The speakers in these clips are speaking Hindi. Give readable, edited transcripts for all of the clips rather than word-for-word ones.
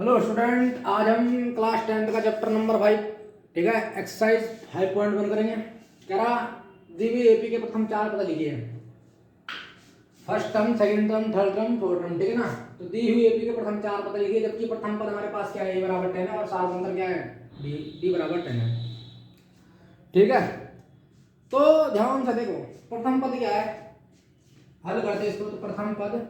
हेलो स्टूडेंट, आज हम क्लास 10th का चैप्टर नंबर 5, ठीक है, एक्सरसाइज 5.1 करेंगे। कह रहा दी हुई एपी के प्रथम चार पता लिखिए। First term, second term, third term, fourth term, ठीक है ना। तो दी हुई एपी के प्रथम चार पता लिखिए, जबकि प्रथम पद हमारे पास क्या है, ए बराबर 10 है और सार्वधातुक क्या है, डी बराबर 10 है। ठीक है, तो ध्यान से देखो प्रथम पद क्या है, हल करते इसको। तो प्रथम पद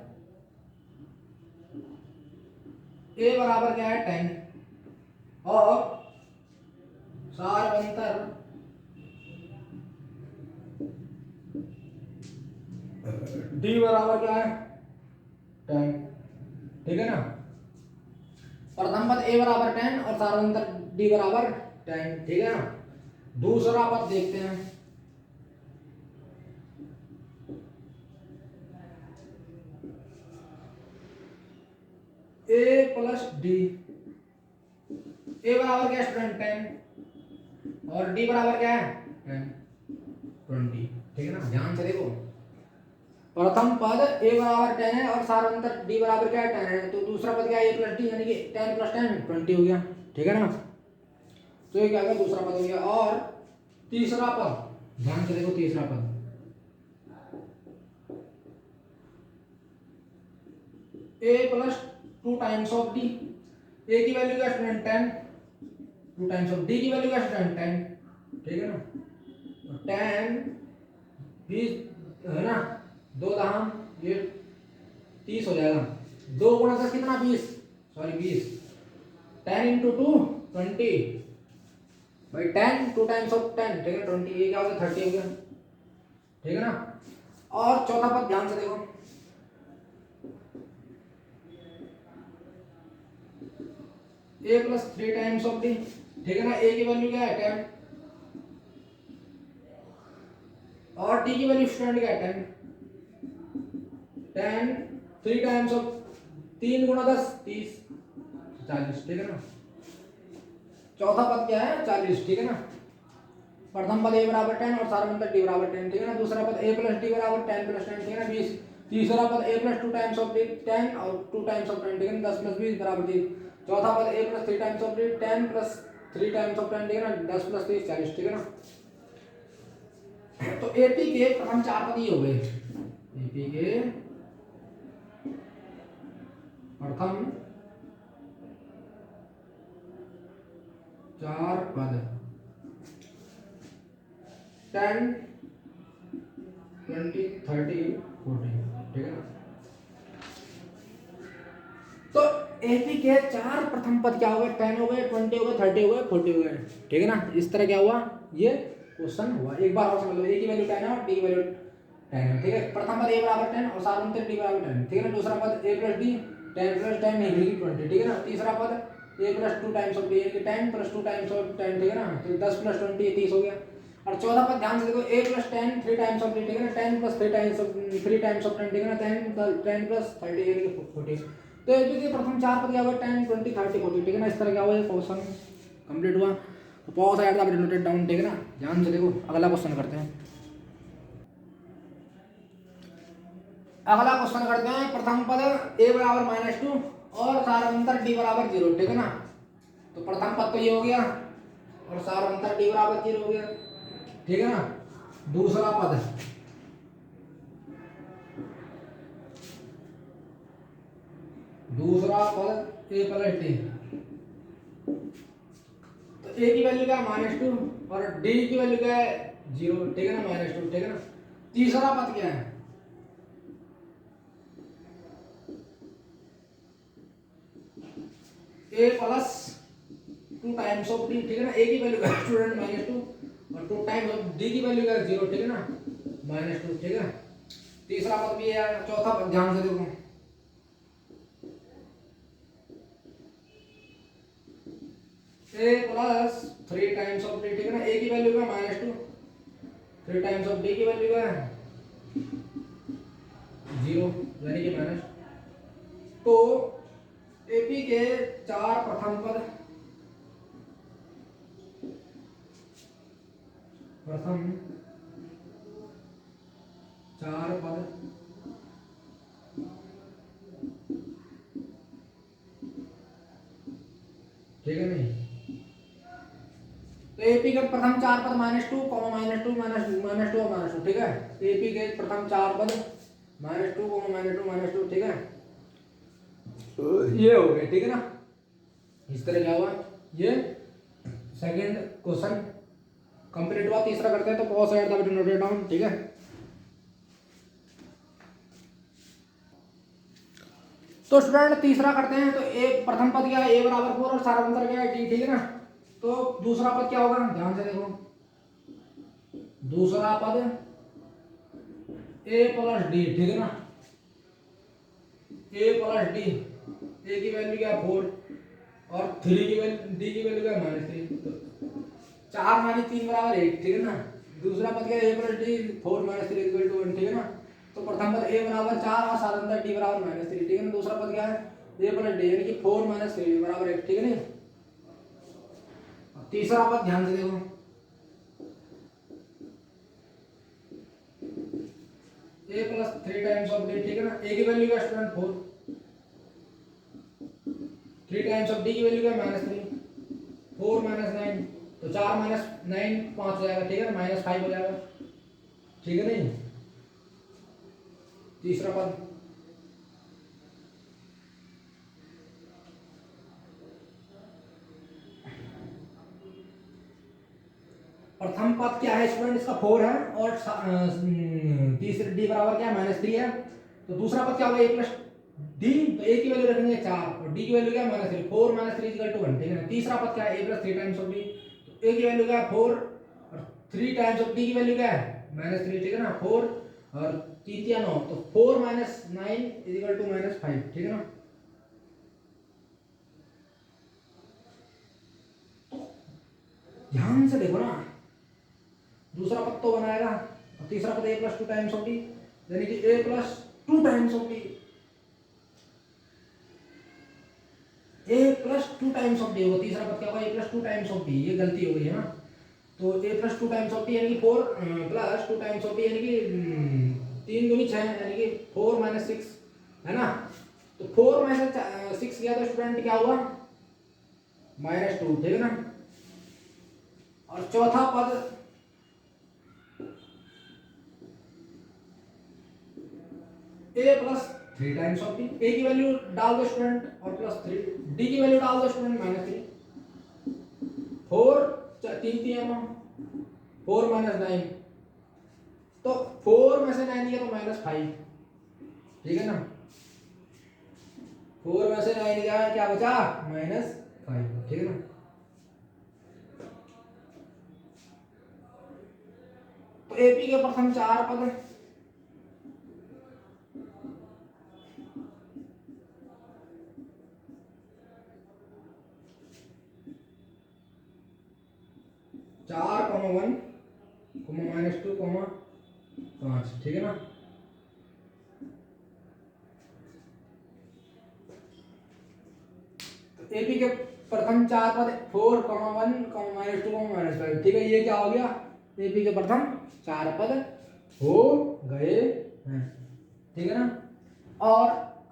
ए बराबर क्या है 10 और सार्वंतर डी बराबर क्या है 10, ठीक है ना। प्रथम पद ए बराबर 10 और सार्वंतर डी बराबर 10, ठीक है ना। दूसरा पद देखते हैं। ए प्लस डी, ए बराबर क्या है स्टूडेंट 10 और डी बराबर क्या है 10 20, ठीक है ना। ध्यान से देखो, प्रथम पद ए बराबर 10 है और सार्वंतर डी बराबर क्या है 10 है, तो दूसरा पद क्या है ए प्लस डी, यानी कि 10 प्लस 10 20 हो गया, ठीक है ना। तो ये क्या होगा, दूसरा पद हो गया। और तीसरा पद, ध्यान से देखो तीसरा पद, A plus 2 times of D, A की वैल्यू क्या स्टूडेंट 10, 2 टाइम्स ऑफ डी की वैल्यू क्या स्टूडेंट 10, ठीक है ना। तो 10 20 है ना, दो दहम ये 30 हो जाएगा, 2 गुणा 10 कितना 20, सॉरी 20, 10 इंटू 2 20 भाई 10 2 टाइम्स ऑफ 10, ठीक है 20, ये क्या हो गया 30 हो गया, ठीक है ना। और चौथा पद ध्यान से देखो, ए प्लस 3 टाइम्स ऑफ डी, ठीक है ना। ए की वैल्यू क्या है 10 और डी की वैल्यू स्टूडेंट क्या है 10 3 टाइम्स ऑफ 3 गुणा 10 30 40, ठीक है ना। चौथा पद क्या है 40, ठीक है ना। प्रथम पद ए बराबर 10 और सार्वधातुक डी बराबर 10, ठीक है ना। दूसरा पद ए प्लस डी बराबर 10 प्लस 10, ठीक है ना 20। तीसरा पद A plus 2 times of D 10 और 2 टाइम्स ऑफ 10, ठीक है ना 10 प्लस 20 बराबर 30। चौथा पद A plus 3 times of D 10 plus 3 times of 10, ठीक है ना 10 प्लस 30 40, ठीक है ना। तो एपी के प्रथम चार पद ये हो गए, एपी के प्रथम चार पद 10 20 30 40, ठीक है ना। तो एपी के चार प्रथम पद क्या हो गए, 10 हो गए, 20 हो गए, 30 हो गए, 40 हो गए, ठीक है ना। इस तरह क्या हुआ, ये क्वेश्चन हुआ। एक बार और समझ लो, ए की वैल्यू 10 है और डी की वैल्यू 10 है, ठीक है। प्रथम पद ए बराबर 10 और सार्वधातुक डी बराबर 10, ठीक है ना। दूसरा पद ए प्लस डी 10 प्लस 10 नहीं होगी 20, ठीक है ना। तीसरा पद A plus 2 times of D यानी कि 10 प्लस 2 टाइम्स ऑफ 10, ठीक है ना। तो 10 प्लस 20 ये 30 हो गया। और चौथा पद ध्यान से देखो, ए प्लस 10 3 टाइम्स ऑफ डी, ठीक है ना 10 plus 3 times of 3 times of 10, ठीक है ना 10 प्लस 30 यानी कि 40। तो एपी के प्रथम चार पद क्या हुआ 10 20 30 40, ठीक है ना। इस तरह क्या हुआ, ये क्वेश्चन कंप्लीट हुआ। तो pause at the noted down, ठीक है ना। ध्यान से देखो, अगला क्वेश्चन करते हैं। अगला क्वेश्चन करते हैं। प्रथम पद ए बराबर -2 और सार्वधातुक डी बराबर 0, ठीक है ना। तो प्रथम पद तो ये हो गया और सार्वधातुक डी बराबर 0 हो गया, ठीक है ना। दूसरा पद ए प्लस डी, तो ए की वैल्यू क्या है -2 और डी की वैल्यू क्या है 0, ठीक है ना -2, ठीक है ना। तीसरा पद क्या है, ए प्लस 2 टाइम्स ऑफ डी, ठीक है ना। ए की वैल्यू क्या है स्टूडेंट -2 और 2 टाइम्स ऑफ डी की वैल्यू क्या है 0, ठीक है ना -2, ठीक है। तीसरा पद भी है। चौथा पद ध्यान से देखो, ए प्लस 3 टाइम्स ऑफ डी, ठीक है ना। ए की वैल्यू क्या है -2, 3 टाइम्स ऑफ डी की वैल्यू क्या है 0 यानी कि माइनस। तो एपी के चार प्रथम पद, प्रथम चार पद ठीक है नहीं। तो एपी के प्रथम चार पद -2, -2, -2 और -2, ठीक है। एपी के प्रथम चार पद -2, -2, ठीक है। ये हो गए, ठीक है ना। इस तरह क्या हुआ, ये सेकंड क्वेश्चन कंप्लीट हुआ। तीसरा करते हैं, तो pause at the note it down, ठीक है। तो स्टूडेंट तीसरा करते हैं। तो एक प्रथम पद क्या है, a बराबर 4 और सारा अंतर क्या है d, ठीक है ना। तो दूसरा पद क्या होगा, ध्यान से देखो। दूसरा पद a प्लस d, ठीक है ना। a प्लस d, a की वैल्यू क्या है 4 और 3 की वैल्यू d की वैल्यू क्या है -3। तो 4 - 3 बराबर 1, ठीक है ना। दूसरा पद क्या है a प्लस d 4 - 3 = 1, ठीक है ना। तो प्रथम पद a बराबर 4 और सारा अंतर d बराबर -3, ठीक है ना। दूसरा पद क्या है a प्लस d यानी कि 4 - 3 बराबर 1, ठीक है नहीं। तीसरा पद ध्यान से देखो, a plus 3 times of d, ठीक है ना। a की वैल्यू क्या है स्टूडेंट 4, 3 टाइम्स ऑफ d की वैल्यू क्या है -3, 4 - 9, तो 4 - 9 5 हो जाएगा, ठीक है ना, -5 हो जाएगा, ठीक है नहीं। तीसरा पद प्रथम पद क्या है स्टूडेंट, इसका 4 है और तीसरे d बराबर क्या है -3 है। तो दूसरा पद क्या होगा a प्लस d, तो a की वैल्यू रखेंगे 4 और d की वैल्यू क्या है -3, 4 - 3 = 1, ठीक है ना। तीसरा पद क्या है a plus 3 times of d, तो a की वैल्यू क्या है 4 और 3 टाइम्स ऑफ d की वैल्यू क्या है -3, ठीक है ना। 4 और 3 या 9, तो 4 - 9 = -5, ठीक है ना। ध्यान से देखो ना, दूसरा पद तो बनाएगा और तीसरा पद a plus 2 times of d, यानी कि a plus 2 times of d, a plus 2 times of d होगा। तीसरा पद क्या होगा a plus 2 times of d, ये गलती हो गई है ना। तो a plus 2 times of d यानी कि 4 प्लस 2 टाइम्स ऑफ d यानी कि 3 दूनी 6 यानी कि 4 - 6 है ना। तो 4 - 6 किया तो स्टूडेंट क्या हुआ -2, ठीक है ना। और चौथा पद a plus 3 times of d, a की वैल्यू डाल दो स्टूडेंट और प्लस 3, d की वैल्यू डाल दो स्टूडेंट -3, 4 3 3 4 - 9, तो 4 में से 9 गया तो -5, ठीक है ना। 4 में से 9 गया क्या बचा -5, ठीक है ना। तो एपी के प्रथम चार पद चार -1, -2, 5, ठीक है ना। तो एपी के प्रथम चार पद 4, 1, -2, -5, ठीक है। ये क्या हो गया, एपी के प्रथम चार पद हो गए हैं, ठीक है ना। और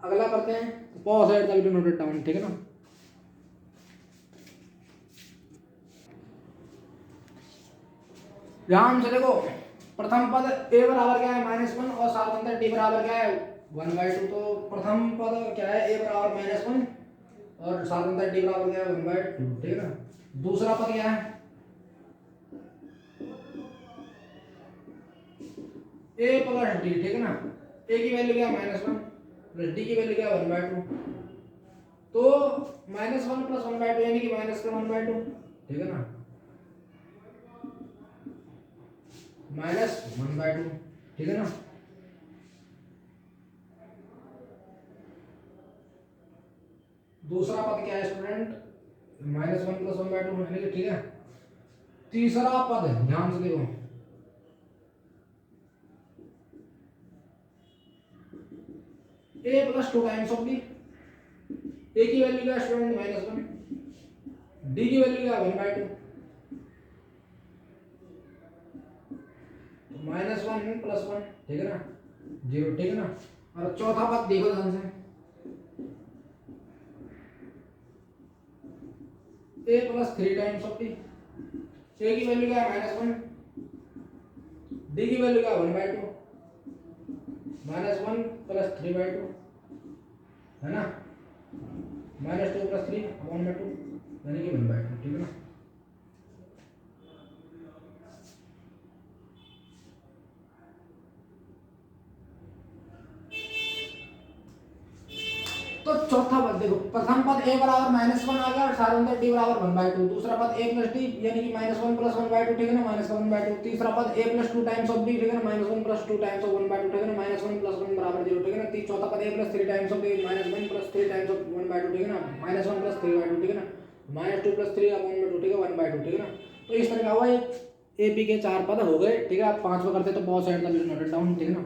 अगला करते हैं, pause at the video, note it down, ठीक है ना। ध्यान से देखो, प्रथम पद a बराबर क्या है -1 और सात अंतर d बराबर क्या है 1/2। तो प्रथम पद क्या है a बराबर -1 और सात अंतर d बराबर क्या है 1/2, ठीक है ना। दूसरा पद क्या है a प्लस d, ठीक है ना। a की वैल्यू क्या है -1 प्लस d की वैल्यू क्या है 1/2, तो -1 + 1/2 यानी कि -1/2, ठीक है ना। -1/2, ठीक है ना। दूसरा पद क्या है स्टूडेंट -1 + 1/2 यानी कि, ठीक है। तीसरा पद ध्यान से देखो, a plus 2 times of d, a की वैल्यू क्या है स्टूडेंट -1, d की वैल्यू क्या है 1/2, -1 + 1, ठीक है ना 0, ठीक है ना। और चौथा पद देखो ध्यान से, ए plus 3 times of D. A की वैल्यू क्या है -1, डी की वैल्यू क्या है 1/2, -1 प्लस 3/2 है ना, -2 प्लस 3 अपॉन में 2 यानी कि 1/2, ठीक है ना। तो चौथा पद देखो, प्रथम पद a बराबर -1 आ गया और साधारणतः d बराबर 1/2, दूसरा पद a प्लस d यानी कि -1 प्लस 1/2, ठीक है ना, -1/2, तीसरा पद a plus 2 times of d, ठीक है ना, -1 प्लस 2 टाइम्स ऑफ 1/2, ठीक है ना, -1 प्लस 1 बराबर 0, ठीक है ना, चौथा पद a plus 3 times of d -1 plus 3 times of 1/2, ठीक है ना, -1 प्लस 3/2, ठीक है ना, -2 प्लस 3 अपॉन में 2, ठीक है, 1/2, ठीक है ना। तो इस तरह का हुआ ये a p के 4 पद हो गए, ठीक है। आप पांचवा करते तो बहुत साइड तक नोट डाउन, ठीक है ना।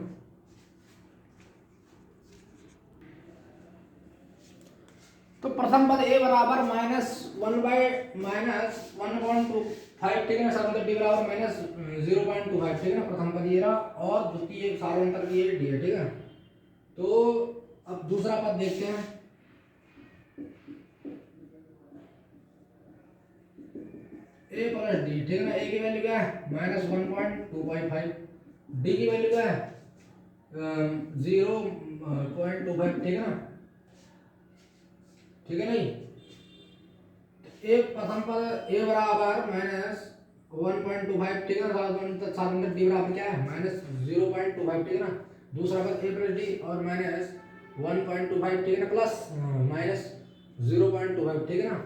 तो प्रथम पद a बराबर -1/-1.25, ठीक है ना, साधारणतः d बराबर -0.25, ठीक है ना, प्रथम पद ये रहा और द्वितीय साधारणतः ये d है, ठीक है। तो अब दूसरा पद देखते हैं। a प्लस d, ठीक है ना, a की वैल्यू क्या है -1.255, d की वैल्यू क्या है 0.25, ठीक है ना, ठीक है नहीं। एक प्रथम पद a बराबर -1.25, ठीक है ना, साधारणतः d बराबर क्या है -0.25, ठीक है ना, दूसरा पद a प्लस d और -1.25, ठीक है ना, प्लस -0.25, ठीक है ना।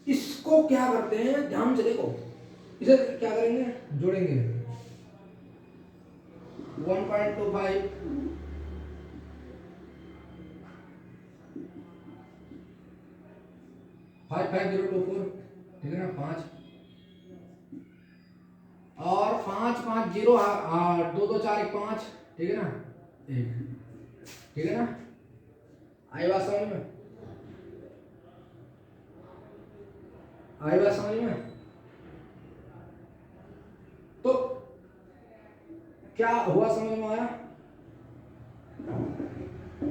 इसको क्या करते हैं ध्यान से देखो, इसे क्या करेंगे जोड़ेंगे 1.25 55024, ठीक है ना, 5 और 5 5 0 2 2 4 1 5, ठीक है ना, 1, ठीक है ना। आई बात समझ में, आई बात समझ में। तो क्या हुआ समझ में आया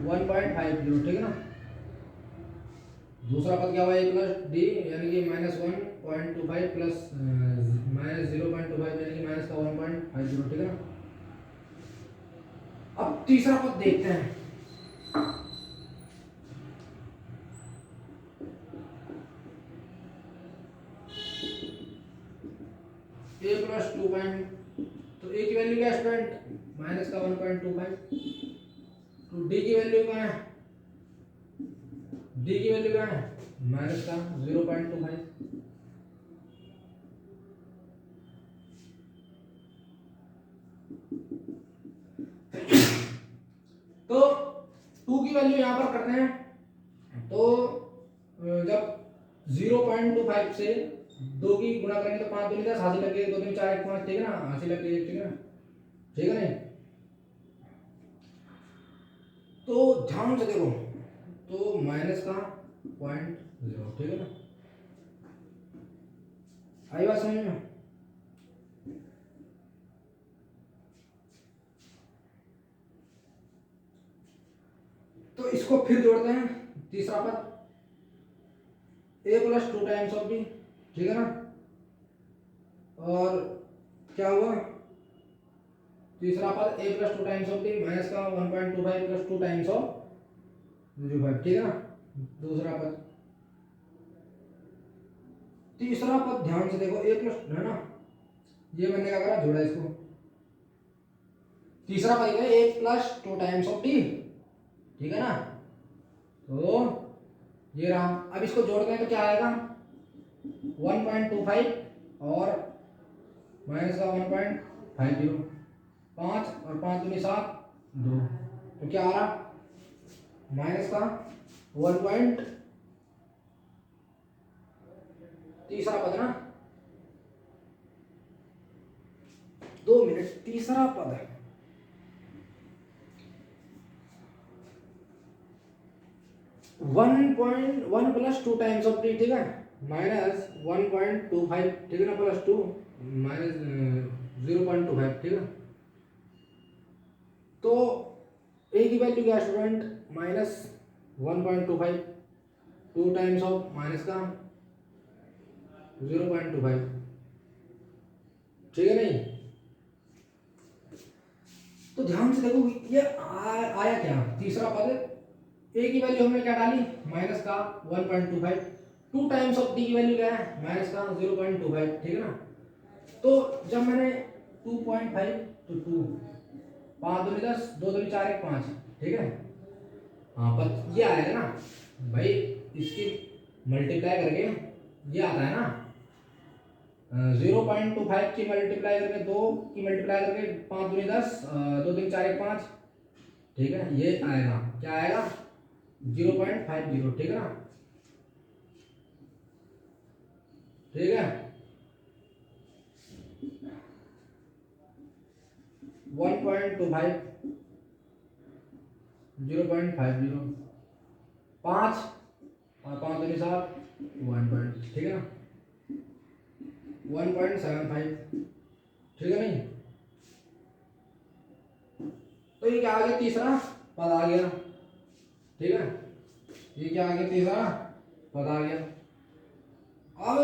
1.50, ठीक है ना। दूसरा पद क्या हुआ a प्लस डी यानी कि -1.25 प्लस -0.25 यानी कि माइनस का 1.50, ठीक है ना। अब तीसरा पद देखते हैं। a प्लस 2 तो a की वैल्यू क्या है स्टूडेंट माइनस का 1.25, तो d की वैल्यू क्या है, d की वैल्यू क्या है माइनस का 0.25। तो 2 की वैल्यू यहां पर करते हैं, तो जब 0.25 से 2 की गुणा करेंगे तो 5 2 10, हासिल लगे 2 3 4 1 5, ठीक है ना, हासिल लगे, ठीक है ना, ठीक है नहीं। तो ध्यान से देखो, तो माइनस का 0.0, ठीक है ना, आई बात समझ में। तो इसको फिर जोड़ते हैं, तीसरा पद a plus 2 times of b, ठीक है ना, और क्या हुआ तीसरा पद a plus 2 times of d minus का 1.25 प्लस 2 टाइम्स ऑफ 0.5, ठीक है ना। दूसरा पद, तीसरा पद ध्यान से देखो a प्लस है ना, ये मैंने क्या करा जोड़ा इसको, तीसरा पद है a plus 2 times of d, ठीक है ना। तो ये रहा, अब इसको जोड़ते हैं तो क्या आएगा 1.25 और माइनस का 1.50, 5 और 5 दूनी 7 2, तो क्या आ रहा माइनस का 1. तीसरा पद ना, 2 मिनट, तीसरा पद है 1.1 प्लस 2 टाइम्स ऑफ डी, ठीक है, माइनस 1.25, ठीक है ना, प्लस 2 माइनस 0.25, ठीक है। तो a की वैल्यू क्या स्टूडेंट -1.25, 2 टाइम्स ऑफ माइनस का 0.25, ठीक है नहीं। तो ध्यान से देखो ये आया क्या, तीसरा पद, ए की वैल्यू हमने क्या डाली, माइनस का 1.25, 2 टाइम्स ऑफ डी की वैल्यू क्या है, माइनस का 0.25, ठीक है ना। तो जब मैंने 2.5 तो 2, 5 दूनी 10, 2 दूनी 4, 1 5, ठीक है। हाँ पर ये आएगा ना भाई, इसकी मल्टीप्लाई करके ये आता है ना 0.25 की मल्टीप्लाई करके 2 की मल्टीप्लाई करके 5 दूनी 10, 2 दूनी 4, 1 5, ठीक है। ये आएगा क्या आएगा 0.50, ठीक है ना, ठीक है। 1.25 0.50, 5 और 5 दूनी 7, 1, ठीक है ना, 1.75, ठीक है नहीं। तो ये क्या आ गया, तीसरा पद आ गया, ठीक है। ये क्या आ गया, तीसरा पद आ गया। अब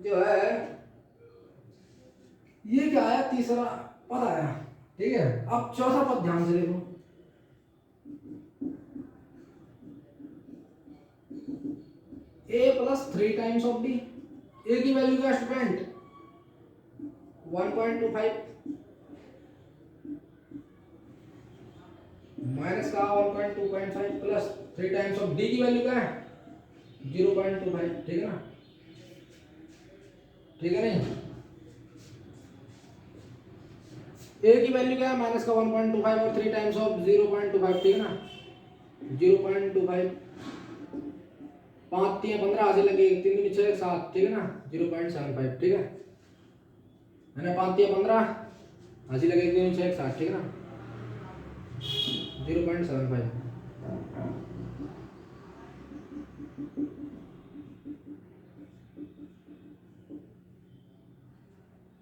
जो है ये क्या आया, तीसरा पद आया, ठीक है। अब चौथा पद ध्यान से देखो, a plus 3 times of D, A की वैल्यू क्या स्टूडेंट 1.25, माइनस का 1.25 प्लस 3 टाइम्स ऑफ डी की वैल्यू क्या है 0.25, ठीक है ना, ठीक है नहीं। ए की वैल्यू क्या है, माइनस का 1.25 और 3 टाइम्स ऑफ 0.25, ठीक है ना, 0.25, 5 3 15 हासिल लगे, 3 दूनी 6 7, ठीक है ना, 0.75, ठीक है ना, 5 3 15 हासिल लगे, 1 दूनी 6 7, ठीक है ना, 0.75,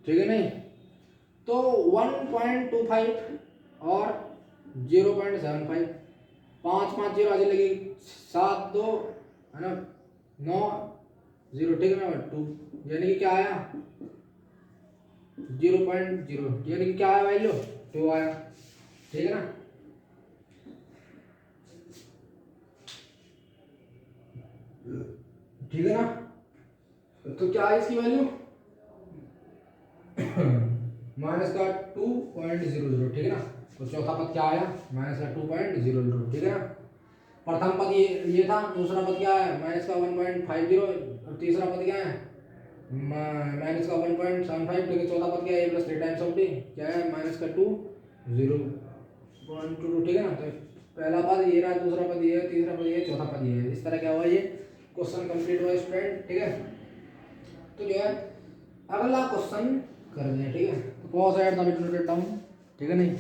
ठीक है नहीं। तो 1.25 और 0.75, 5 5 0 हासिल लगी, 7 2 है ना, 9 0, ठीक है ना, 2, यानी कि क्या आया 0.0, यानी कि क्या आया वैल्यू 2 आया, ठीक है ना। ठीक है ना, तो क्या है इसकी वैल्यू माइनस का 2.00, ठीक है ना। तो चौथा पद क्या आया, माइनस का 2.00, ठीक है ना। प्रथम पद ये था, दूसरा पद क्या है माइनस का 1.50 और तीसरा पद क्या है माइनस का 1.75, ठीक है। चौथा पद क्या है, प्लस 3 टाइम्स ऑफ डी क्या है माइनस का 2.0, ठीक है ना। तो पहला पद ये रहा, दूसरा पद ये है, तीसरा पद ये, चौथा पद ये है। इस तरह क्या हुआ, ये क्वेश्चन कंप्लीट हुआ स्टूडेंट, ठीक है। तो जो है अगला क्वेश्चन कर दें, ठीक है। तो pause at the video down, ठीक है नहीं।